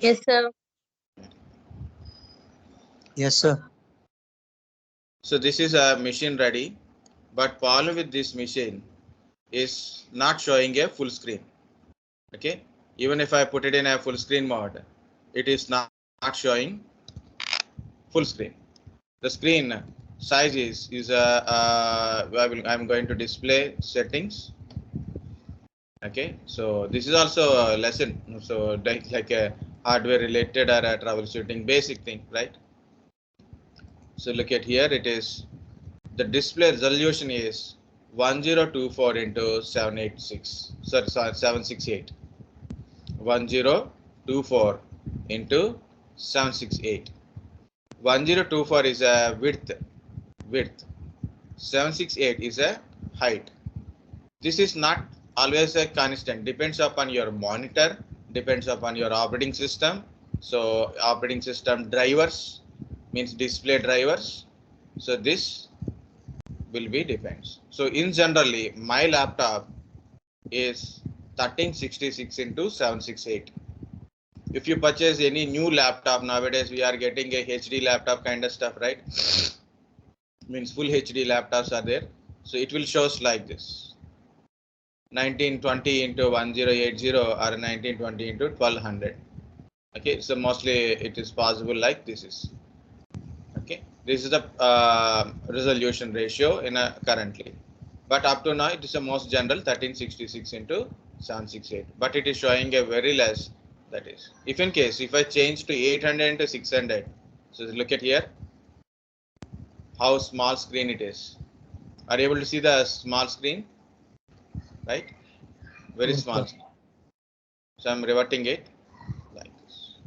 Yes, sir. Yes, sir. So this is a machine ready, but problem with this machine is not showing a full screen. Okay, even if I put it in a full screen mode, it is not showing full screen. The screen size is I'm going to display settings. Okay, so this is also a lesson. So like a hardware related or a troubleshooting basic thing, right? So look at here, it is the display resolution is 1024 into 786. Sorry, 768. 1024 into 768. 1024 is a width. 768 is a height. This is not always a constant, depends upon your monitor, depends upon your operating system. So operating system drivers means display drivers. So this will be depends. So in generally my laptop is 1366 into 768. If you purchase any new laptop nowadays, we are getting a HD laptop kind of stuff, right? Means full HD laptops are there. So it will shows like this: 1920 into 1080 or 1920 into 1200. Okay, so mostly it is possible like this is. Okay, this is the resolution ratio in a currently, but up to now it is a most general 1366 into 768, but it is showing a very less. That is, if in case if I change to 800 into 600, so look at here how small screen it is. Are you able to see the small screen? Right, very Yes, small sir. screen. So I'm reverting it like this.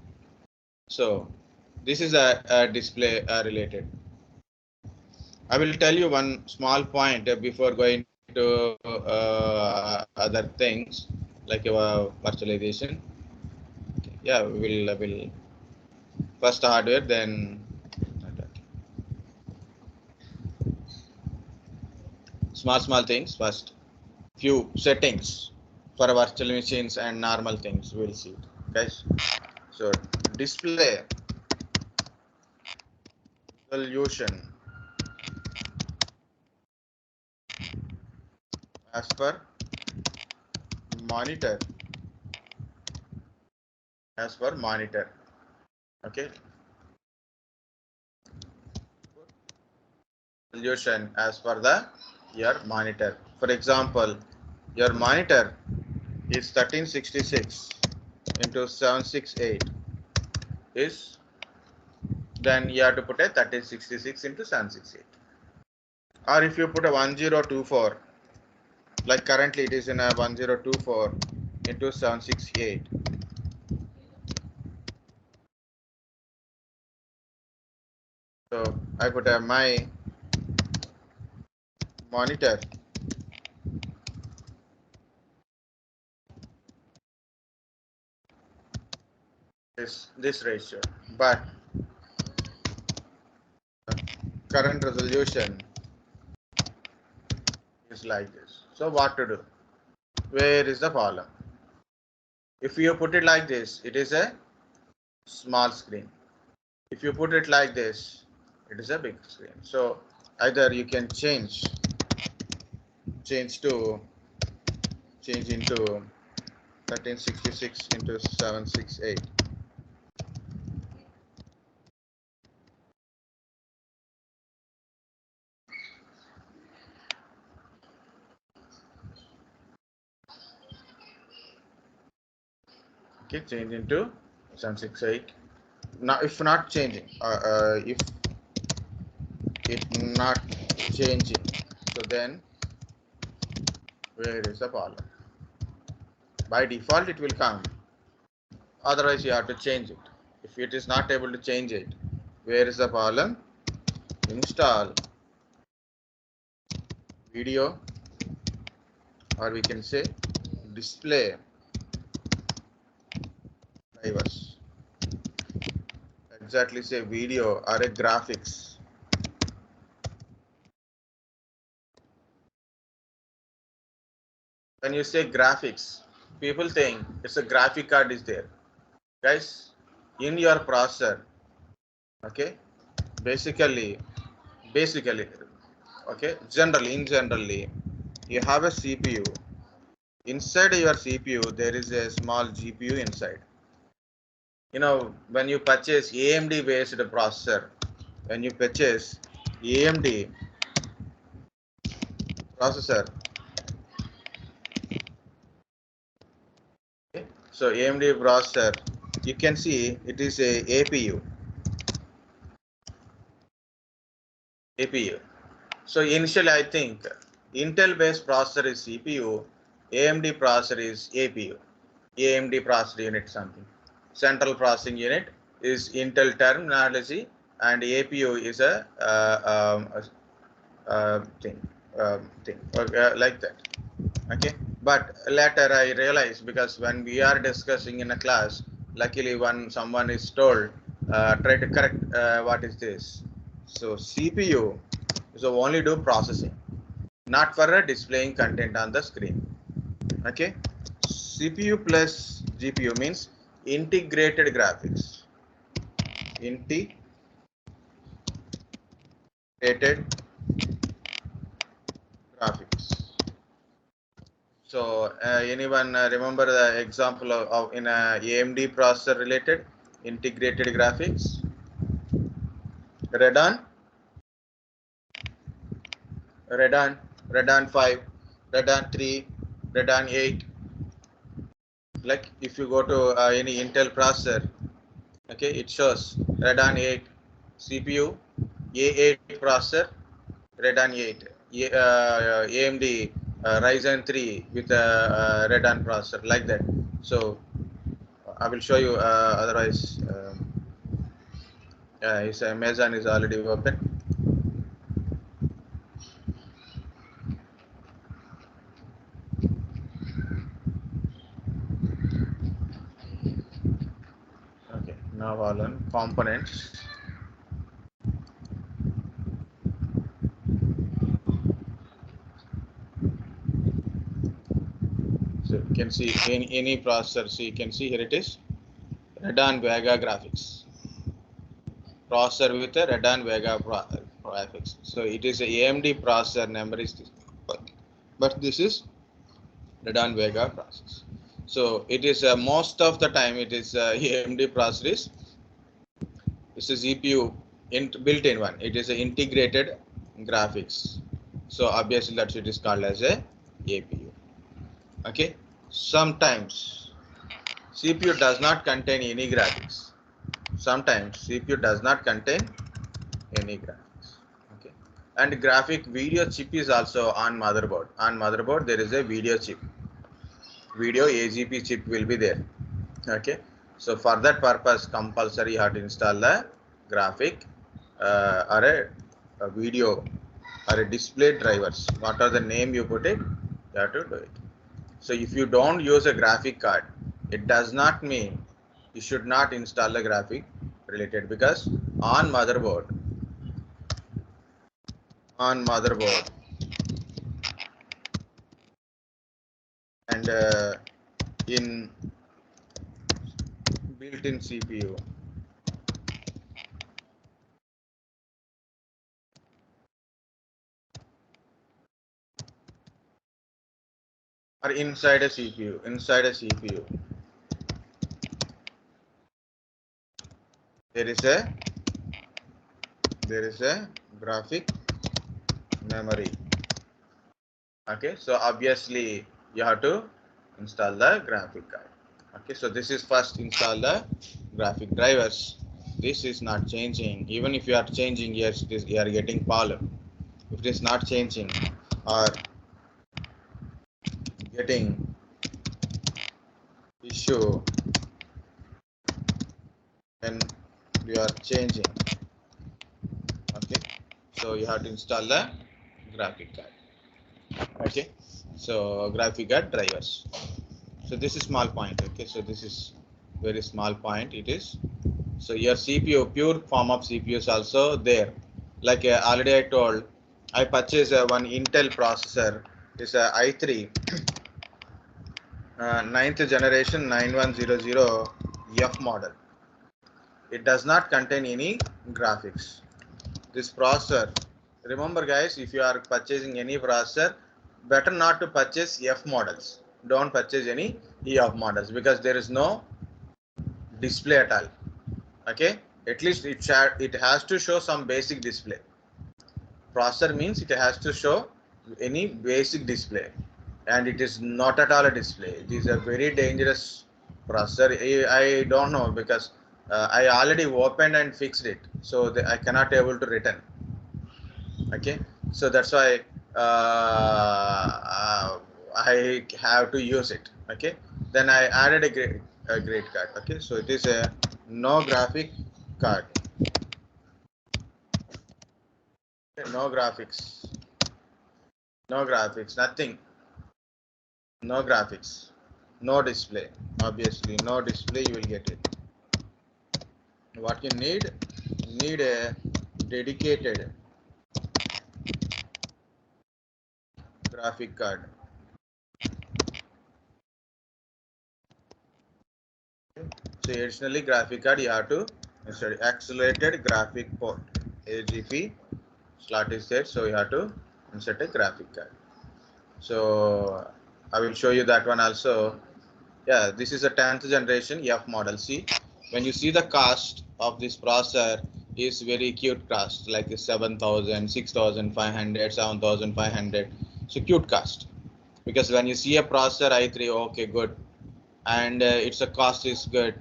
So this is a display related. I will tell you one small point before going to other things like virtualization. Yeah, we will first hardware, then small things first. Few settings for virtual machines and normal things. We'll see it, guys. So display resolution as per monitor, okay, resolution as per the your monitor. For example, your monitor is 1366 into 768 is, then you have to put a 1366 into 768. Or if you put a 1024, like currently it is in a 1024 into 768. So I put a my monitor is this ratio, but current resolution is like this. So what to do? Where is the problem? If you put it like this, it is a small screen. If you put it like this, it is a big screen. So either you can change into 1366 into 768. Okay, change into 768. Now, if not changing, if it not changing, so then where is the problem? By default, it will come. Otherwise, you have to change it. If it is not able to change it, where is the problem? Install video, or we can say display drivers. Exactly, say video or a graphics. When you say graphics, people think it's a graphic card is there. Guys, in your processor, okay, basically, okay, generally, you have a CPU. Inside your CPU, there is a small GPU inside. You know, when you purchase AMD based processor, when you purchase AMD processor, okay, so AMD processor, you can see it is a APU. So initially, I think Intel based processor is CPU, AMD processor is APU. AMD processor unit something. Central processing unit is Intel terminology, and APU is a thing like that. Okay, but later I realized, because when we are discussing in a class, luckily when someone is told, try to correct what is this. So CPU is only do processing, not for displaying content on the screen. Okay, CPU plus GPU means integrated graphics. Integrated graphics. So anyone remember the example of in a AMD processor related integrated graphics? Radeon, Radeon 5, Radeon 3, Radeon 8. Like if you go to any Intel processor, okay, it shows Radeon 8 CPU, A8 processor, Radeon 8, AMD Ryzen 3 with a Radeon processor, like that. So I will show you. Otherwise, his Amazon is already open. Okay, now all on components. So you can see any processor. So you can see here it is Radeon Vega graphics. Processor with a Radeon Vega graphics. So it is a AMD processor number is this, but this is Radeon Vega process. So it is most of the time it is AMD processor is a GPU built-in one. It is an integrated graphics. So obviously that it is called as a APU. Okay. Sometimes CPU does not contain any graphics. Sometimes CPU does not contain any graphics. Okay. And graphic video chip is also on motherboard. On motherboard there is a video chip. Video AGP chip will be there. Okay. So for that purpose, compulsory you have to install the graphic or a video or a display drivers. What are the name you put it, you have to do it. So if you don't use a graphic card, it does not mean you should not install a graphic related, because on motherboard and in built-in CPU, or inside a CPU, there is a graphic memory. Okay, so obviously you have to install the graphic card. Okay, so this is first install the graphic drivers. This is not changing. Even if you are changing, yes, it is, you are getting problem. If it is not changing or getting issue when you are changing, okay, so you have to install the graphic card. Okay, so graphic card drivers. So this is small point. Okay, so this is very small point. It is. So your CPU, pure form of CPU is also there. Like already I told, I purchased one Intel processor. It's a i3 9th generation 9100 F model. it does not contain any graphics. This processor, remember guys, if you are purchasing any processor, better not to purchase F models. Don't purchase any EF models because there is no display at all. Okay, at least it has to show some basic display. Processor means it has to show any basic display, and it is not at all a display. It is a very dangerous processor. I don't know because I already opened and fixed it, so I cannot able to return. Okay, so that's why I have to use it. Okay, then I added a great card. Okay, so it is a no graphic card. No graphics, no graphics, nothing, no graphics, no display. Obviously, no display, you will get it. What you need a dedicated graphic card. So additionally, graphic card you have to insert accelerated graphic port AGP slot is there, so you have to insert a graphic card. So I will show you that one also. Yeah, this is a 10th generation F model. See, when you see the cost of this processor is very cute cost, like 7,000, 6,500, 7,500. So cute cost, because when you see a processor i3, okay, good, and its a cost is good,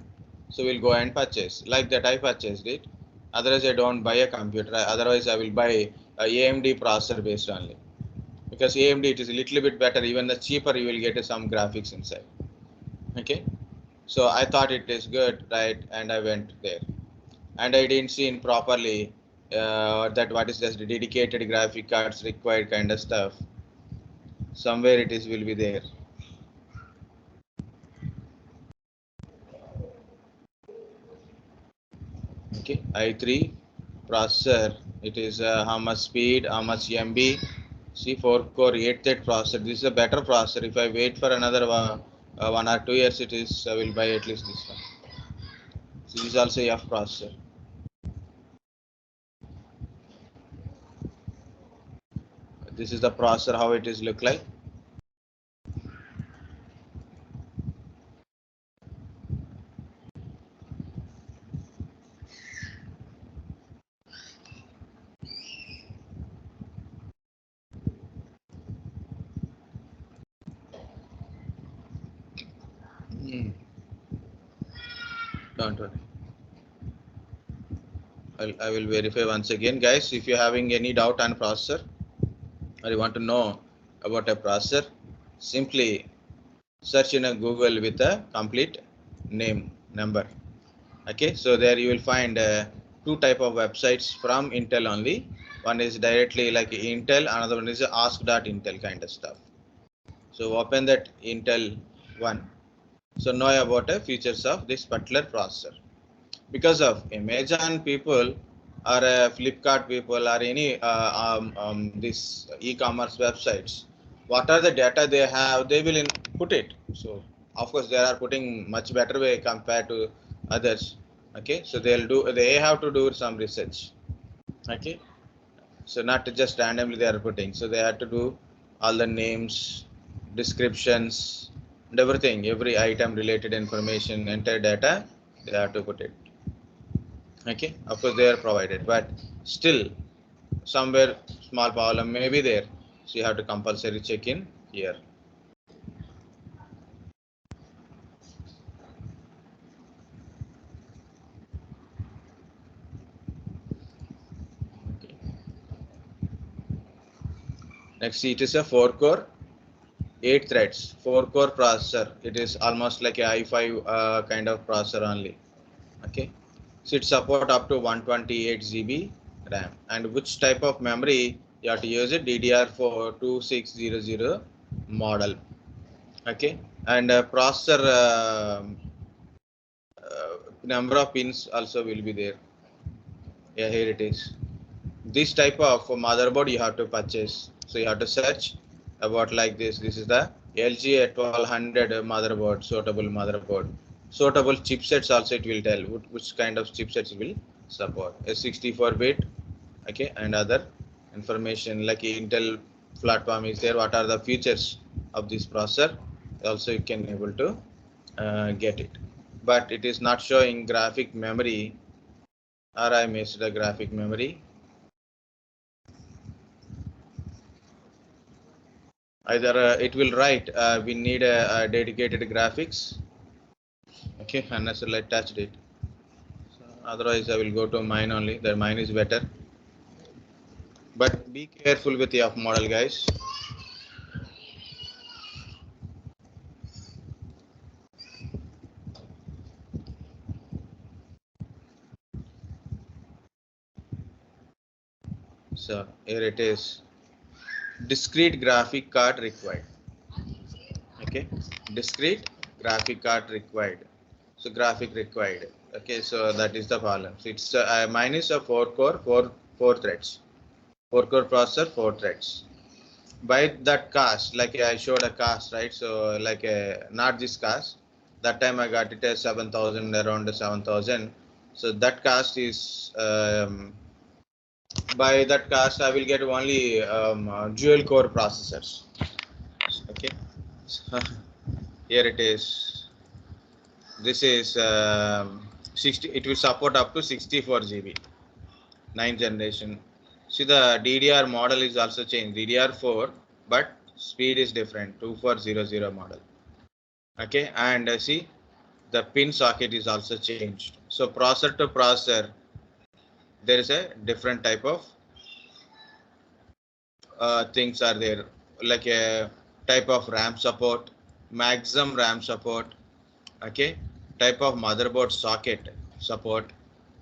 so we'll go and purchase. Like that, I purchased it. Otherwise, I don't buy a computer. Otherwise, I will buy a AMD processor based only, because AMD it is a little bit better. Even the cheaper, you will get some graphics inside. Okay, so I thought it is good, right? And I went there, and I didn't see in properly that what is just dedicated graphic cards required kind of stuff. Somewhere it is will be there. Okay, i3 processor. It is how much speed, how much MB. See, 4-core 8-thread processor. This is a better processor. If I wait for another 1 or 2 years, it is I will buy at least this one. So this is also F processor. This is the processor how it is look like. Don't worry. I will verify once again, guys. If you're having any doubt on processor or you want to know about a processor, simply search in a Google with a complete name number. Okay, so there you will find two type of websites from Intel only. One is directly like Intel, another one is ask.intel kind of stuff. So open that Intel one. So know about the features of this particular processor. Because of Amazon people or Flipkart people or any this e-commerce websites, what are the data they have, they will put it. So of course they are putting much better way compared to others. Okay, so they have to do some research. Okay, so not just randomly they are putting, so they have to do all the names, descriptions, and everything, every item related information, entire data, they have to put it. Okay, of course they are provided, but still somewhere small problem may be there, so you have to compulsory check in here. Okay. Next, it is a 4-core 8 threads 4-core processor. It is almost like a i5 kind of processor only. Okay, so it support up to 128 GB RAM, and which type of memory you have to use it, DDR4 2600 model. Okay, and processor number of pins also will be there. Yeah, here it is. This type of motherboard you have to purchase, so you have to search about like this. This is the LG 1200 motherboard, suitable motherboard. Suitable chipsets also it will tell which kind of chipsets it will support. A 64-bit, okay, and other information like Intel platform is there. What are the features of this processor? Also, you can able to get it, but it is not showing graphic memory, or I missed the graphic memory. Either it will write we need a dedicated graphics, okay, unless I touched it. So otherwise, I will go to mine only. The mine is better, but be careful with the up model, guys. So here it is. Discrete graphic card required. Okay, discrete graphic card required. So graphic required. Okay, so that is the problem. So it's mine is a 4-core, four threads. 4-core processor, 4 threads. By that cost, like I showed a cost, right? So like not this cost. That time I got it as 7,000, around 7,000. So that cost is by that cost I will get only dual core processors. Okay, so here it is. This is 60. It will support up to 64 GB, 9th generation. See, the DDR model is also changed. DDR4, but speed is different. 2400 model. Okay, and see, the pin socket is also changed. So processor to processor, there is a different type of things are there, like a type of RAM support, maximum RAM support, okay, type of motherboard socket support,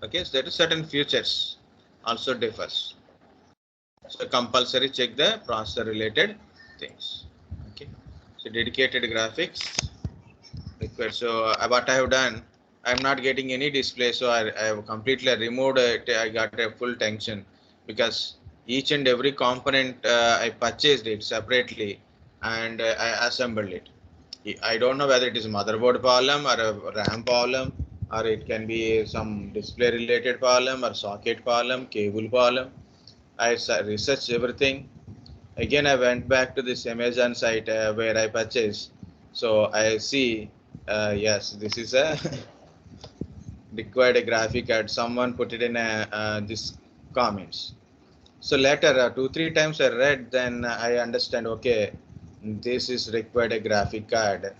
okay. So there is certain features also differs. So compulsory check the processor related things, okay. So dedicated graphics required. So what I have done, I am not getting any display, so I have completely removed it. I got a full tension because each and every component I purchased it separately and I assembled it. I don't know whether it is a motherboard problem or a RAM problem, or it can be some display related problem or socket problem, cable problem. I researched everything. Again, I went back to this Amazon site where I purchased. So I see, yes, this is a required a graphic card. Someone put it in a, this comments. So later, 2-3 times I read, then I understand. Okay, this is required a graphic card.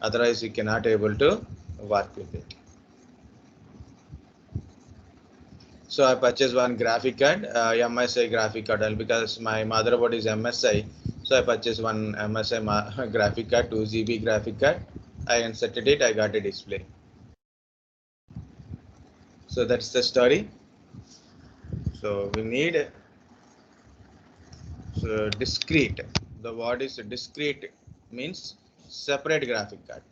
Otherwise, you cannot able to work with it. So I purchased one graphic card, MSI graphic card, because my motherboard is MSI. So I purchased one MSI graphic card, 2 GB graphic card. I inserted it, I got a display. So that's the story. So we need discrete. The word is discrete, means separate graphic card.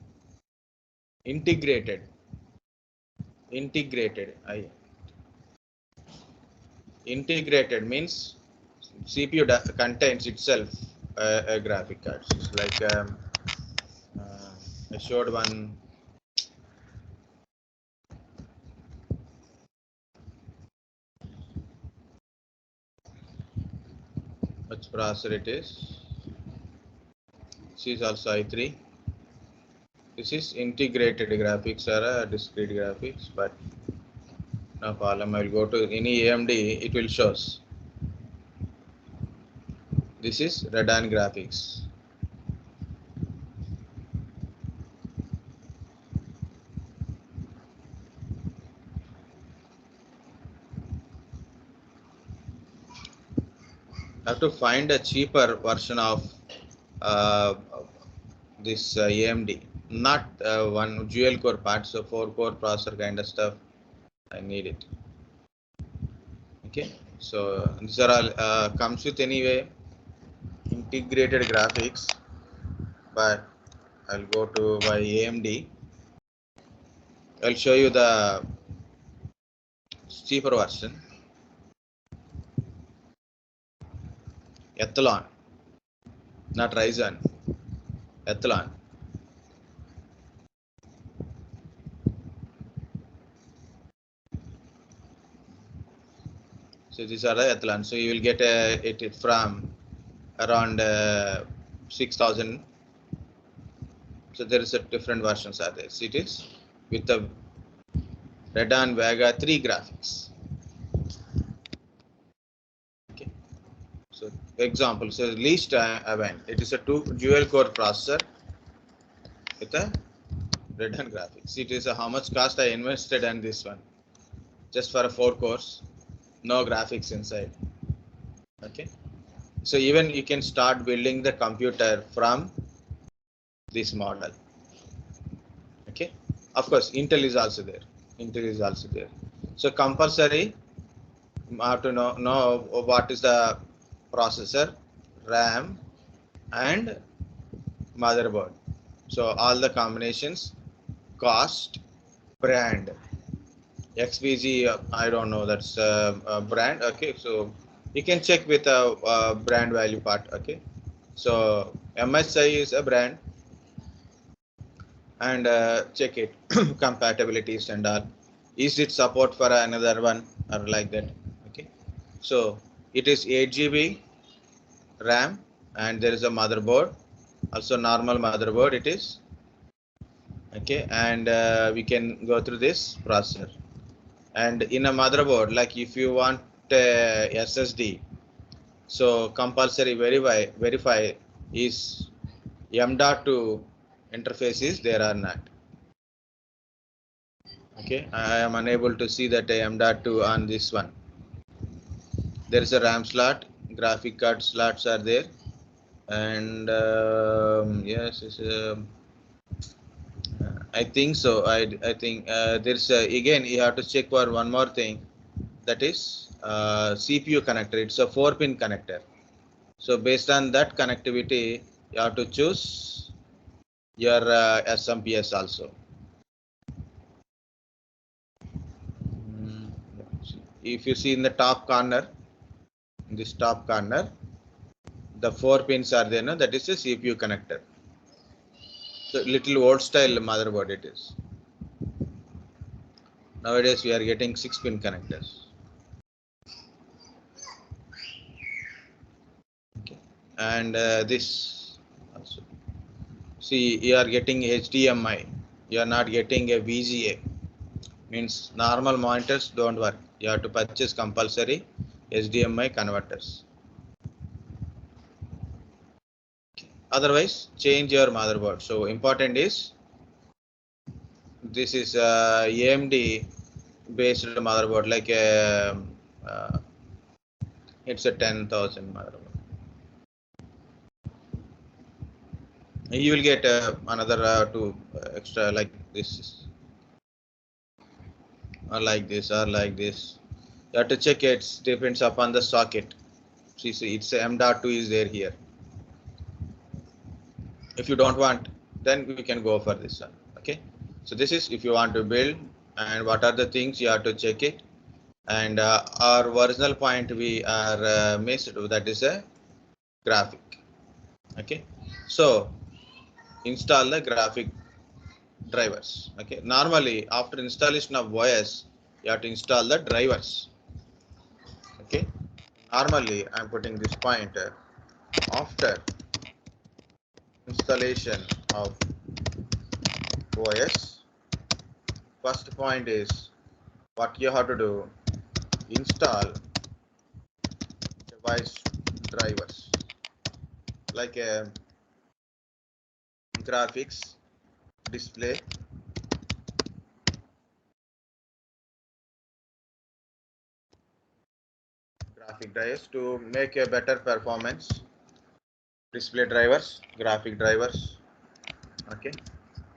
Integrated. Integrated. Integrated means CPU contains itself a graphic card. It's like I showed one. Which processor it is? This is also i3. This is integrated graphics or discrete graphics, but no problem. I will go to any AMD, it will shows. This is Radeon graphics. I have to find a cheaper version of uh, this AMD, not one dual core part, so 4-core processor kind of stuff. I need it. Okay, so these are all comes with anyway integrated graphics, but I'll go to my AMD. I'll show you the cheaper version. Athlon, not Ryzen. Athlon. So these are the Athlon. So you will get it from around 6,000. So there is a different versions are there. So it is with the Radeon Vega 3 graphics. Okay. So example, so least event. It is a dual core processor with a Radeon graphics. It is how much cost I invested in this one. Just for a 4 cores, no graphics inside. Okay. So even you can start building the computer from this model. Okay. Of course, Intel is also there. Intel is also there. So compulsory have to know what is the processor, RAM, and motherboard. So all the combinations, cost, brand. XPG, I don't know, that's a brand. Okay, so you can check with a brand value part. Okay, so MSI is a brand, and check it compatibilities and all. Is it support for another one or like that? Okay, so it is 8 GB RAM, and there is a motherboard, also normal motherboard it is. Okay, and we can go through this processor. And in a motherboard, like if you want SSD, so compulsory verify is M.2 interface is there or not. Okay, I am unable to see that M.2 on this one. There is a RAM slot, graphic card slots are there, and yes, I think so. I think there's again you have to check for one more thing, that is CPU connector. It's a 4-pin connector. So based on that connectivity, you have to choose your SMPS also. If you see in the top corner, in this top corner, the 4 pins are there. No? That is a CPU connector. So little old style motherboard it is. Nowadays we are getting 6-pin connectors. Okay. And this also. See, you are getting HDMI. You are not getting a VGA. Means normal monitors don't work. You have to purchase compulsory HDMI converters. Otherwise, change your motherboard. So important is this is AMD based motherboard, like it's a 10,000 motherboard. You will get another two extra like this, or like this, or like this. You have to check it. Depends upon the socket. See, it's M.2 is there here. If you don't want, then we can go for this one. Okay, so this is if you want to build, and what are the things you have to check it. And our original point we are missed, that is a graphic. Okay, so install the graphic drivers. Okay, normally after installation of OS, you have to install the drivers. Okay, normally I'm putting this point after installation of OS. First point is what you have to do: install device drivers like graphics, display, graphic drivers to make a better performance. Display drivers, graphic drivers. Okay.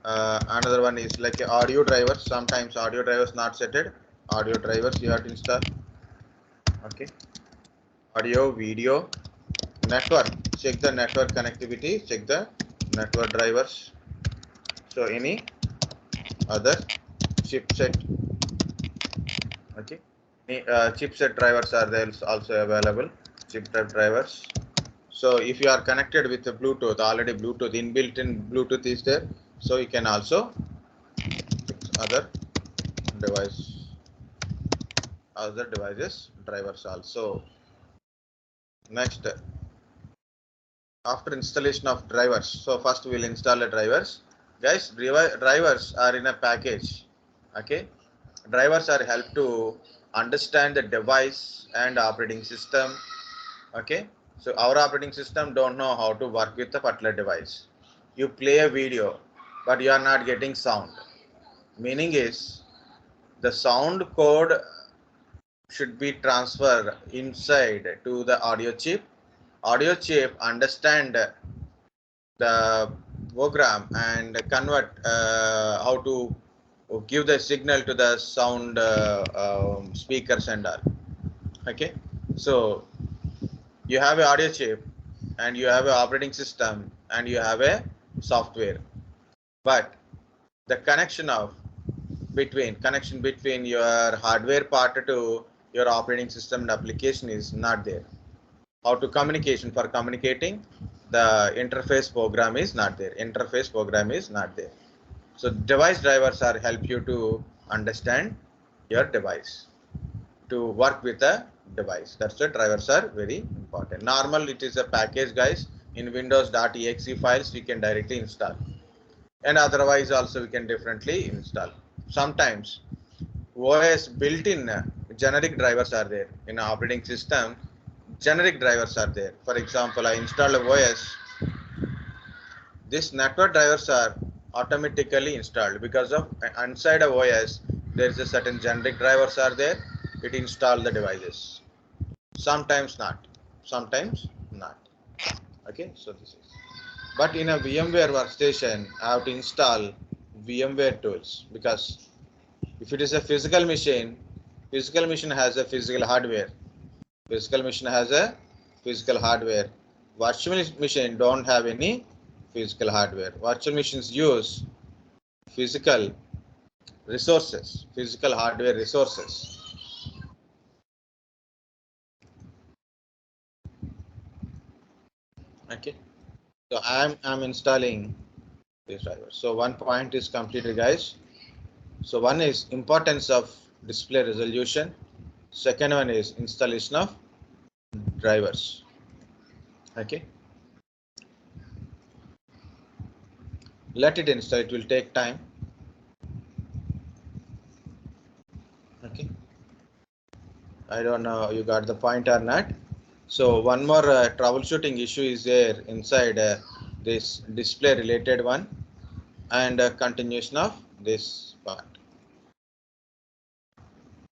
Another one is like a audio drivers. Sometimes audio drivers not setted. Audio drivers you have to install. Okay. Audio, video, network. Check the network connectivity. Check the network drivers. So any other chipset. Okay. Chipset drivers are there also available. Chipset drivers. So if you are connected with the Bluetooth, already Bluetooth inbuilt in Bluetooth is there. So you can also other device. other devices drivers also. Next, after installation of drivers, so first we'll install the drivers. Guys, drivers are in a package. Okay, drivers are help to understand the device and operating system. Okay, so our operating system don't know how to work with a particular device. You play a video, but you are not getting sound. Meaning is the sound code should be transferred inside to the audio chip. Audio chip understand the program and convert how to give the signal to the sound speakers and all. Okay, so you have a audio chip and you have an operating system and you have a software, but the connection between your hardware part to your operating system and application is not there. How to communication for communicating, the interface program is not there. So device drivers are help you to understand your device, to work with a device. That's why drivers are very important. Normal, it is a package, guys. In windows.exe files we can directly install, and otherwise also we can differently install. Sometimes OS built-in generic drivers are there in an operating system. Generic drivers are there. For example, I install a OS. These network drivers are automatically installed because of inside of OS there is a certain generic drivers are there. It install the devices. Sometimes not. Sometimes not. Okay, so this is. But in a VMware workstation, I have to install VMware tools, because if it is a physical machine has a physical hardware. Virtual machine don't have any physical hardware. Virtual machines use physical hardware resources. Okay, so I'm installing this driver. So one point is completed, guys. So one is importance of display resolution. Second one is installation of drivers. Okay, let it install. It will take time. Okay, I don't know you got the point or not. So one more troubleshooting issue is there inside this display related one, and continuation of this part.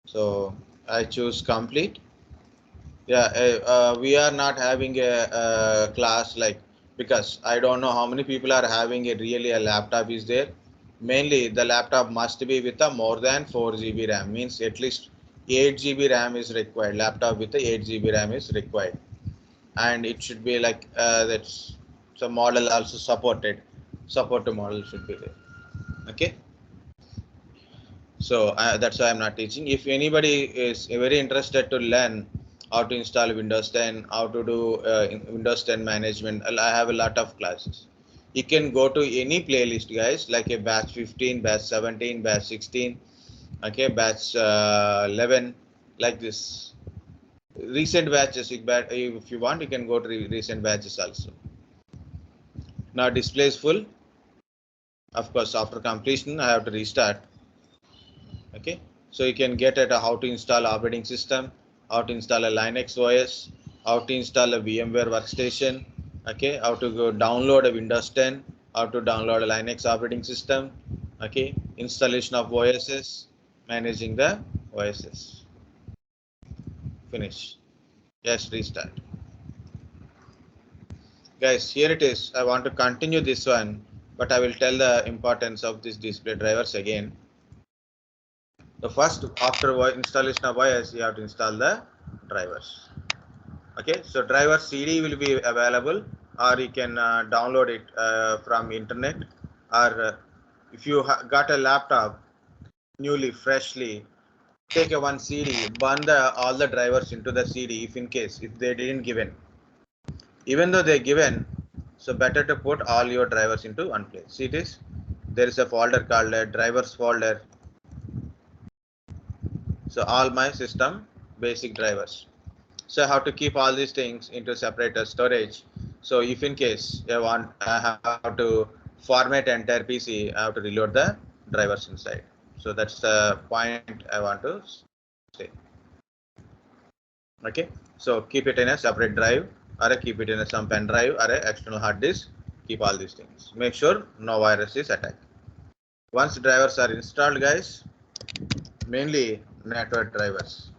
So I choose complete. Yeah, we are not having a class like, because I don't know how many people are having a laptop is there. Mainly the laptop must be with a more than 4 GB RAM, means at least 8 GB RAM is required. Laptop with the 8 GB RAM is required, and it should be like that's some model also supported. Support to model should be there. Okay. So that's why I'm not teaching. If anybody is very interested to learn how to install Windows 10, how to do Windows 10 management, I have a lot of classes. You can go to any playlist, guys, like a batch 15, batch 17, batch 16, okay, batch 11, like this. Recent batches, if you want, you can go to recent batches also. Now display is full. Of course, after completion, I have to restart. Okay, so you can get at how to install operating system, how to install a Linux OS, how to install a VMware workstation, okay, how to go download a Windows 10, how to download a Linux operating system, okay, installation of OSs, managing the OSs. Finish. Yes, restart. Guys, here it is. I want to continue this one, but I will tell the importance of these display drivers again. The first, after installation of OS, you have to install the drivers. Okay, so driver CD will be available, or you can download it from internet, or if you got a laptop newly, freshly, take a one CD, burn all the drivers into the CD if they didn't given. Even though they're given, so better to put all your drivers into one place. See this? There is a folder called a drivers folder. So all my system basic drivers. So I have to keep all these things into separate storage. So if in case I have to format entire PC, I have to reload the drivers inside. So that's the point I want to say. Okay, so keep it in a separate drive, or keep it in some pen drive, or a external hard disk. Keep all these things. Make sure no virus is attacked. Once drivers are installed, guys, mainly network drivers.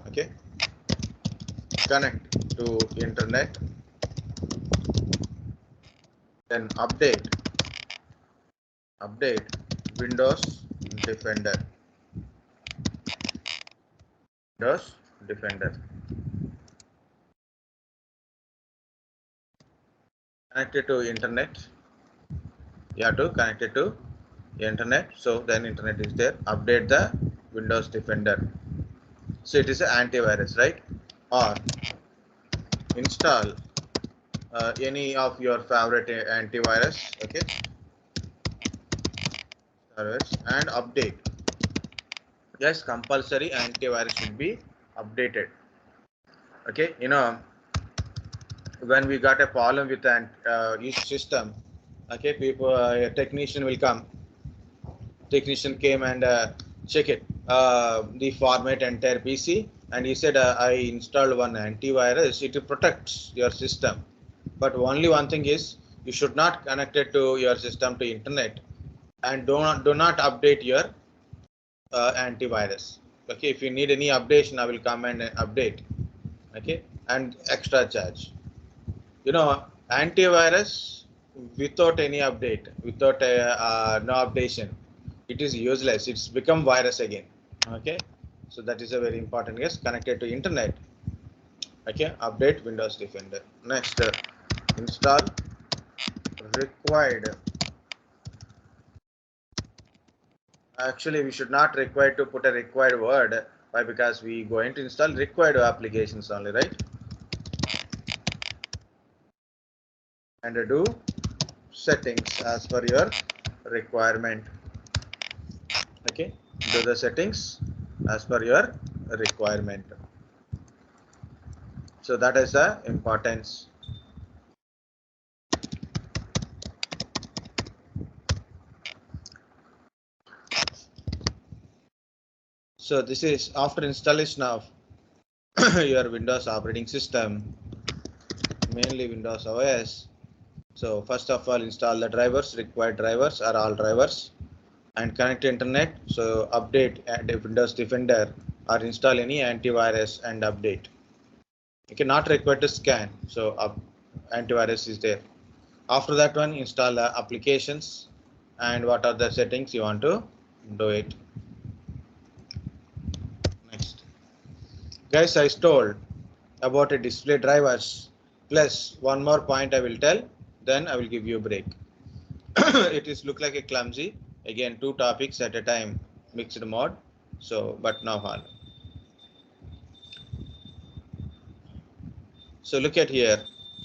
Okay, connect to internet, then update Windows Defender. Connected to internet. You have to connect it to internet. So then internet is there. Update the Windows Defender. So it is an antivirus, right? Or install any of your favorite antivirus. Okay. And update. Yes, compulsory antivirus should be updated. Okay, when we got a problem with each system, okay, people, technician will come. Technician came and check it, the format entire PC, and he said, I installed one antivirus. It protects your system, but only one thing is you should not connect it to your system to internet, and do not update your antivirus. Okay, if you need any updation, I will come and update. Okay, and extra charge. Antivirus without any update, without no updation, it is useless. It's become virus again. Okay, so that is a very important. Yes, connected to internet. Okay, update Windows Defender. Next, install required. Actually, we should not require to put a required word. Why? Because we going to install required applications only, right? And do settings as per your requirement. Okay, do the settings as per your requirement. So that is the importance. So this is after installation of your Windows operating system, mainly Windows OS. So first of all, install the drivers. Required drivers are all drivers, and connect to internet. So update Windows Defender, or install any antivirus and update. You cannot require to scan. So antivirus is there. After that one, install the applications, and what are the settings you want to do it. Next, guys, I told about a display drivers, plus one more point I will tell, then I will give you a break. It is look like a clumsy, again 2 topics at a time, mixed mode. So but now all. So look at here,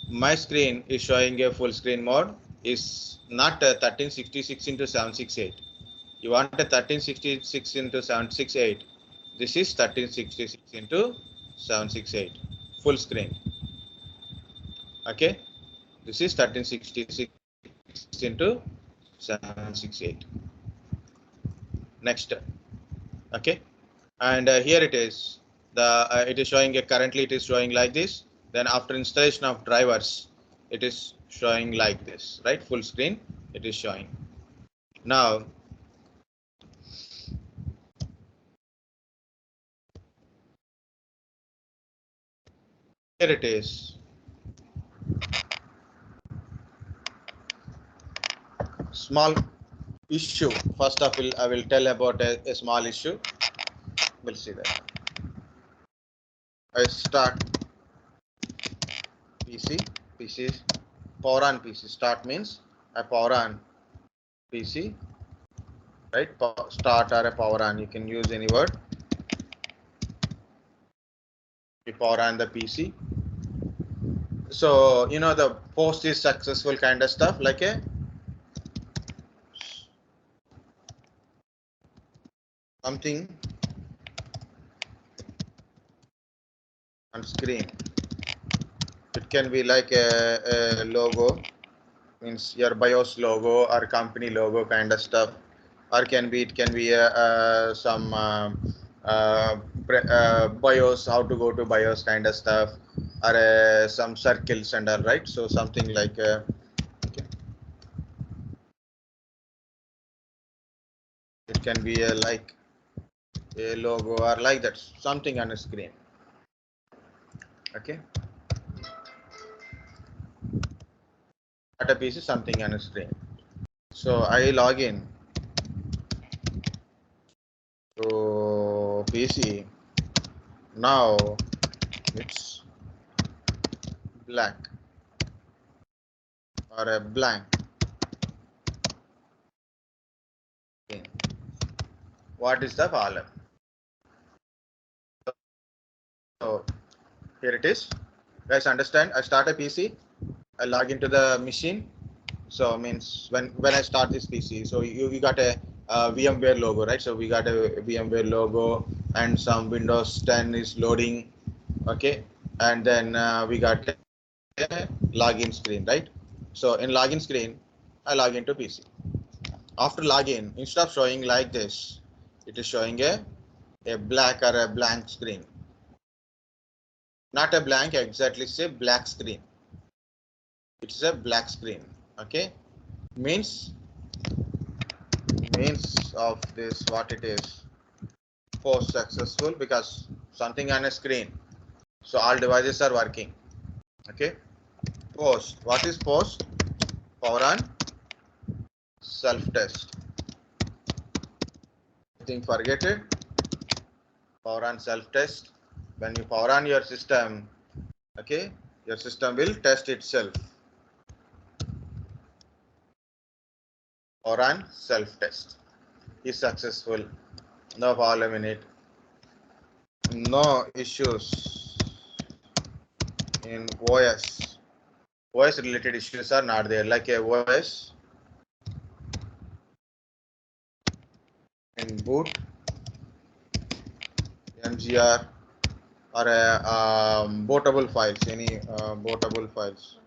my screen is showing a full screen mode, is not 1366 into 768. You want a 1366 into 768. This is 1366 into 768 full screen. Okay, this is 1366 into 768. Next, okay, and here it is. It is showing currently it is showing like this. Then after installation of drivers, it is showing like this, right? Full screen it is showing. Now here it is. Small issue. First of all, I will tell about a small issue. We'll see that. I start PC power on PC. Start means a power on PC, right? Start or a power on. You can use any word. You power on the PC. So the post is successful kind of stuff, like a something on screen. It can be like a logo, means your BIOS logo or company logo kind of stuff, or it can be some BIOS, how to go to BIOS kind of stuff, or some circles and all, right? So something like okay. It can be like a logo or like that, something on a screen. Okay, at a PC, something on a screen. So I log in to PC. Now it's black or a blank screen. What is the problem? So here it is. Guys, understand? I start a PC. I log into the machine. So means when I start this PC, so you got a VMware logo, right? So we got a VMware logo and some Windows 10 is loading. Okay, and then we got a login screen, right? So in login screen, I log into PC. After login, instead of showing like this, it is showing a black or a blank screen. Not a blank, exactly say black screen. It's a black screen. Okay, means of this what it is, post successful, because something on a screen, so all devices are working. Okay, post, what is post? Power on self test. Think forget it. Power on self test. When you power on your system, okay, your system will test itself. Power on self test is successful, no problem in it, no issues in OS related issues are not there, like a OS in boot mgr or a bootable files, any bootable files.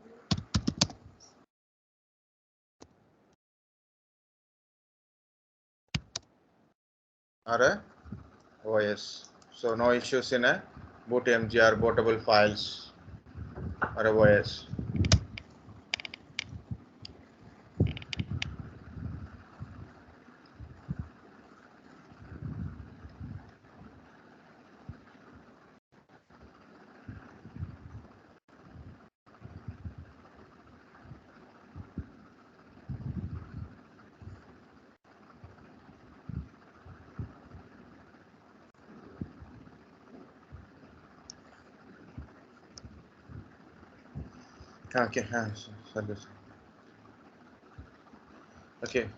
Or a OS. So no issues in a bootmgr bootable files or a OS. Okay, okay,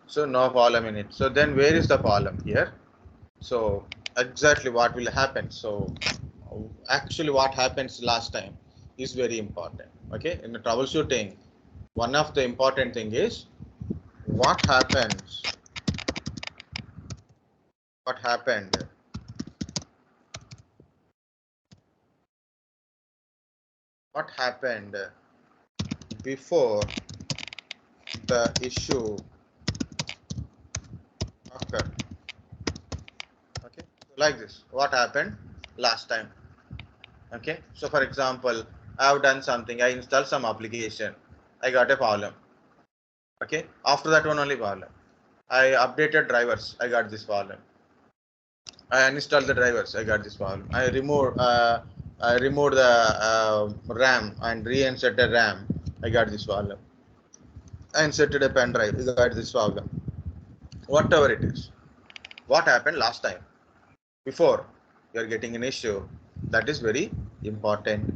so no problem in it. So then where is the problem here? So exactly what will happen? So actually what happens last time is very important. Okay, in the troubleshooting, one of the important thing is what happens, what happened what happened before the issue occurred. Okay, so like this, what happened last time. Okay, so for example, I have done something, I installed some application, I got a problem. Okay, after that one only problem, I updated drivers, I got this problem. I uninstalled the drivers, I got this problem. I removed the RAM and reinserted RAM, I got this problem. I inserted a pen drive, I got this problem. Whatever it is, what happened last time before you are getting an issue, that is very important.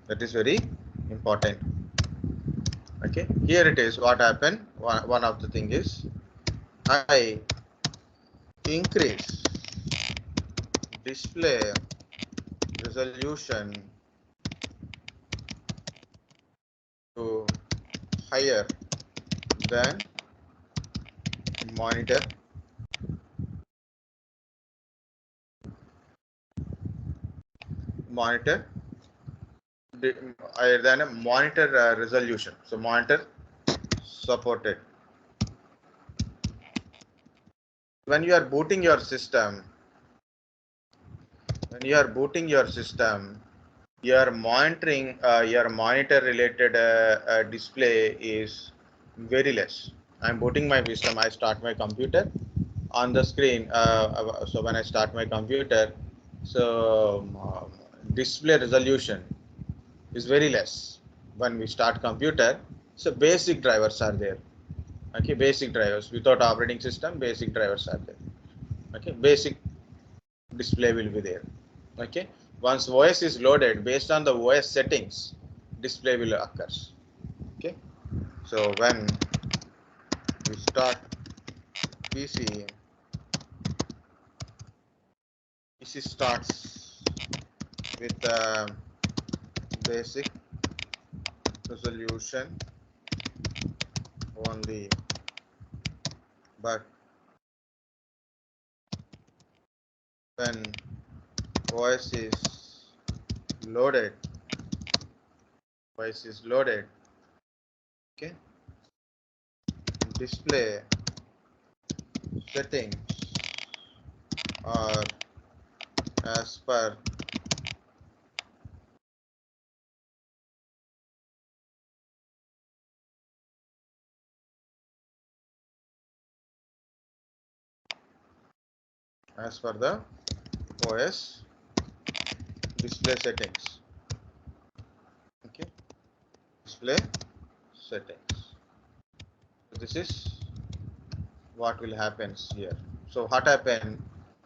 That is very important. Okay, here it is. What happened? One of the thing is I increase display resolution to higher than monitor monitor higher than a monitor resolution. So monitor supported. When you are booting your system, your monitoring, your monitor related display is very less. I'm booting my system. I start my computer on the screen. So when I start my computer, so display resolution is very less when we start computer. So basic drivers are there. Okay, basic drivers without operating system. Basic drivers are there. Okay, basic display will be there. Okay, once OS is loaded, based on the OS settings, display will occur. Okay, so when we start PC, PC starts with basic resolution only, but when OS is loaded, okay, display settings are as per the OS display settings. Okay, display settings. This is what will happen here. So what happen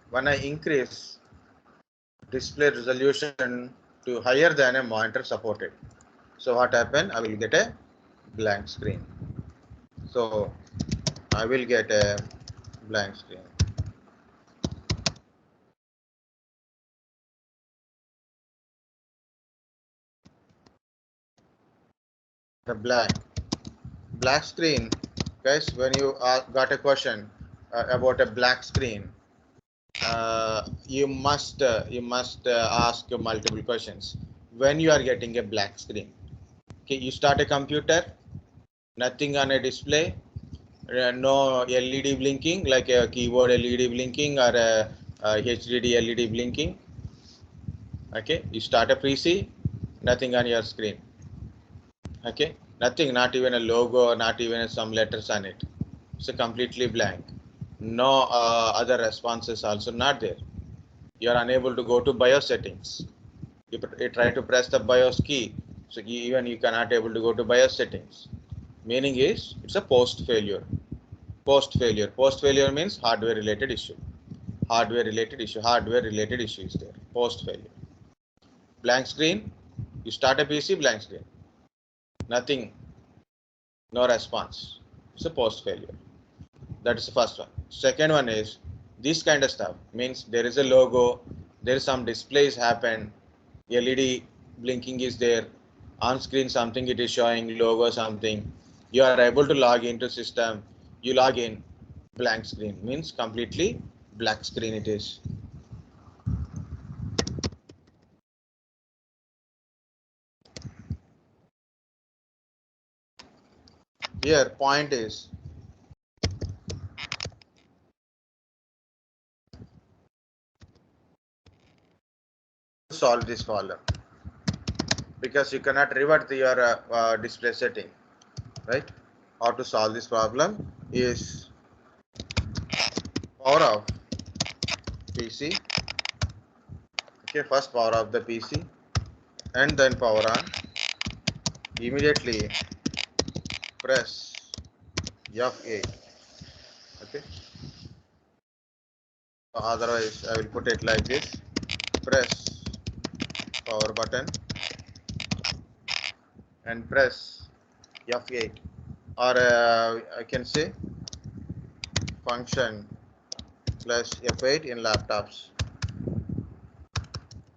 when I increase display resolution to higher than a monitor supported? So what happen? I will get a blank screen. So I will get a blank screen. The black screen, guys. When you got a question about a black screen, you must ask multiple questions when you are getting a black screen. Okay, you start a computer, nothing on a display, no LED blinking like a keyboard LED blinking or a HDD LED blinking. Okay, you start a PC, nothing on your screen. Okay, nothing, not even a logo, not even some letters on it. So completely blank. No other responses also not there. You are unable to go to BIOS settings. You try to press the BIOS key, so even you cannot able to go to BIOS settings. Meaning is it's a post failure. Post failure means hardware related issue. Hardware related issue is there. Post failure. Blank screen. You start a PC, blank screen. Nothing. No response. It's a post failure. That is the first one. Second one is this kind of stuff means there is a logo, there is some displays happen, LED blinking is there, on screen something it is showing, logo something. You are able to log into system, you log in, blank screen means completely black screen it is. Here point is solve this problem because you cannot revert your display setting, right? How to solve this problem is power off PC. Okay, first power off the PC and then power on. Immediately press F8. Okay. Otherwise, I will put it like this: press power button and press F8, or I can say function plus F8 in laptops.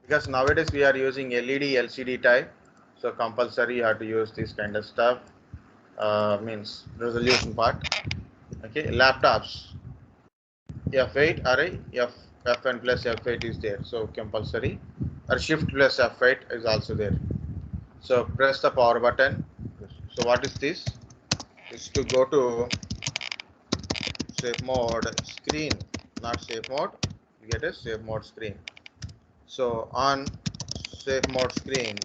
Because nowadays we are using LED, LCD type, so compulsory you have to use this kind of stuff. Means resolution part. Okay, laptops F8 array Fn plus F8 is there, so compulsory or shift plus F8 is also there. So press the power button. So what is this? Is to go to safe mode screen, not safe mode. You get a safe mode screen. So on safe mode screen,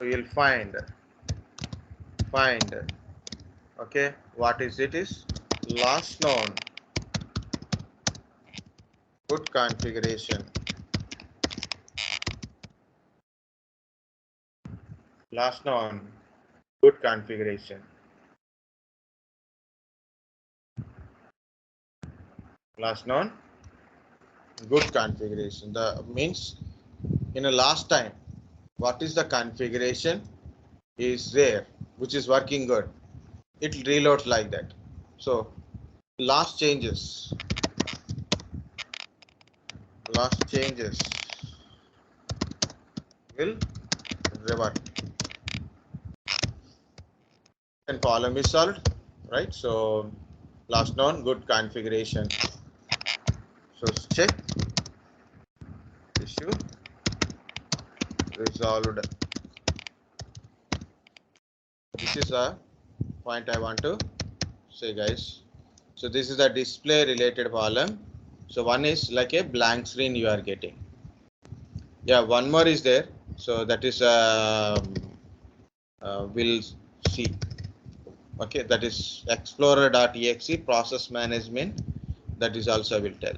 we will find okay, what is it is last known boot configuration. Last known boot configuration. Last known good configuration. The means in a last time, what is the configuration is there, which is working good. It reloads like that. So last changes will revert and column is solved, right? So last known good configuration. So check issue resolved. This is a point I want to say, guys. So this is the display related problem. So one is like a blank screen you are getting. Yeah, one more is there. So that is we'll see. Okay, that is explorer.exe process management. That is also I will tell.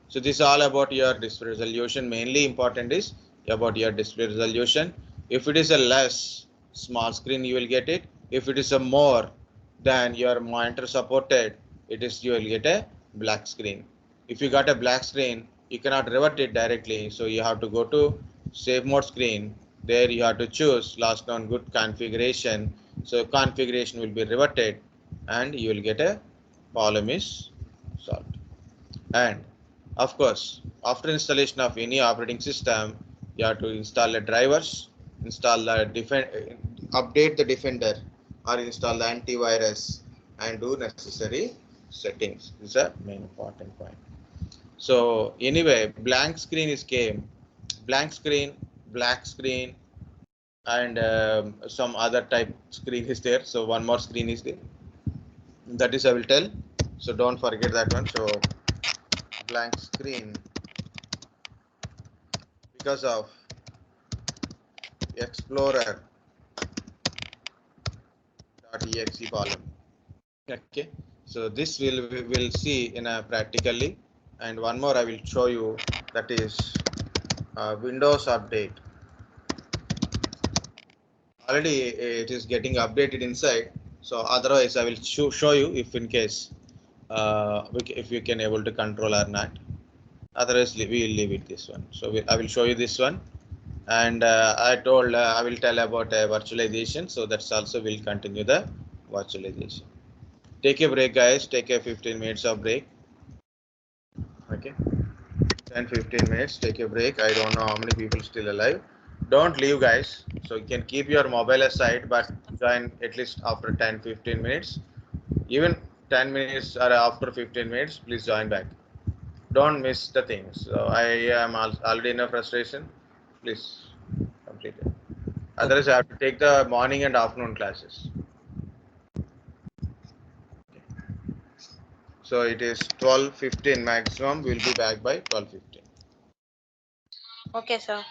So this is all about your display resolution. Mainly important is about your display resolution. If it is a less small screen, you will get it. If it is a more than your monitor supported, it is you will get a black screen. If you got a black screen, you cannot revert it directly. So you have to go to save mode screen. There you have to choose last known good configuration. So configuration will be reverted and you will get a problem is solved. And of course, after installation of any operating system, you have to install the drivers, install the update the Defender, or install the antivirus and do necessary settings. This is a main important point. So anyway, blank screen is came, blank screen, black screen, and some other type screen is there. So one more screen is there. That is I will tell. So don't forget that one. So blank screen because of explorer.exe column. Okay, so this we will see in a practically, and one more I will show you, that is Windows update. Already it is getting updated inside, so otherwise I will show you if in case if you can able to control or not. Otherwise we will leave it this one. So I will show you this one. And I told I will tell about virtualization, so that's also will continue the virtualization. Take a break, guys. Take a 15 minutes of break. Okay, 10-15 minutes. Take a break. I don't know how many people still alive. Don't leave, guys. So you can keep your mobile aside, but join at least after 10-15 minutes. Even 10 minutes or after 15 minutes, please join back. Don't miss the things. So I am already in a frustration. Please complete it. Otherwise, I have to take the morning and afternoon classes. So it is 12:15 maximum. We'll be back by 12:15. Okay, sir.